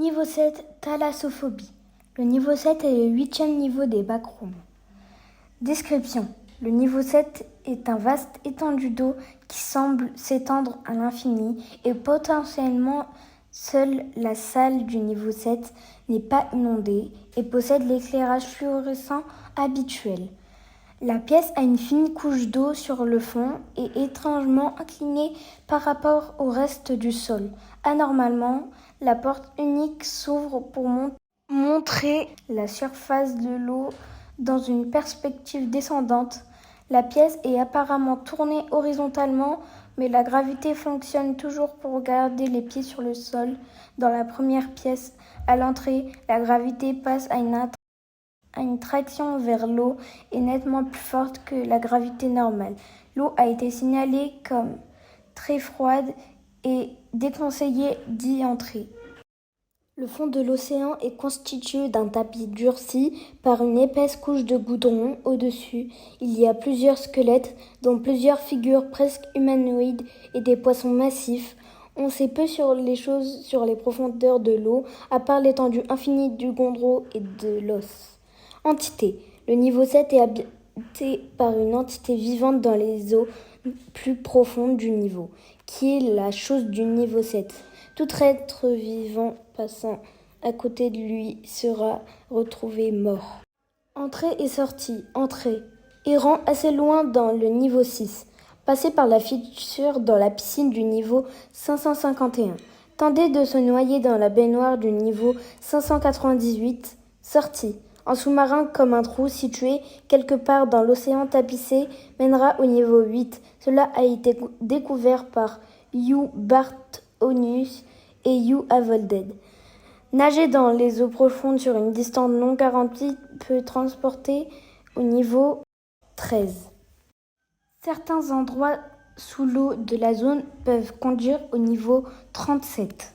Niveau 7, thalassophobie. Le niveau 7 est le 8e niveau des backrooms. Description. Le niveau 7 est un vaste étendue d'eau qui semble s'étendre à l'infini et potentiellement seule la salle du niveau 7 n'est pas inondée et possède l'éclairage fluorescent habituel. La pièce a une fine couche d'eau sur le fond et étrangement inclinée par rapport au reste du sol. Anormalement, la porte unique s'ouvre pour montrer la surface de l'eau dans une perspective descendante. La pièce est apparemment tournée horizontalement, mais la gravité fonctionne toujours pour garder les pieds sur le sol. Dans la première pièce, à l'entrée, la gravité passe à une traction vers l'eau est nettement plus forte que la gravité normale. L'eau a été signalée comme très froide et déconseillé d'y entrer. Le fond de l'océan est constitué d'un tapis durci par une épaisse couche de goudron au-dessus. Il y a plusieurs squelettes, dont plusieurs figures presque humanoïdes et des poissons massifs. On sait peu sur les profondeurs de l'eau, à part l'étendue infinie du gondreau et de l'os. Entité. Le niveau 7 est habité par une entité vivante dans les eaux plus profondes du niveau, qui est la chose du niveau 7. Tout être vivant passant à côté de lui sera retrouvé mort. Entrée et sortie. Entrée. Errant assez loin dans le niveau 6. Passer par la fissure dans la piscine du niveau 551. Tenter de se noyer dans la baignoire du niveau 598. Sortie. En sous-marin comme un trou situé quelque part dans l'océan tapissé mènera au niveau 8. Cela a été découvert par Hugh Barthonius et Hugh Avolded. Nager dans les eaux profondes sur une distance non garantie peut transporter au niveau 13. Certains endroits sous l'eau de la zone peuvent conduire au niveau 37.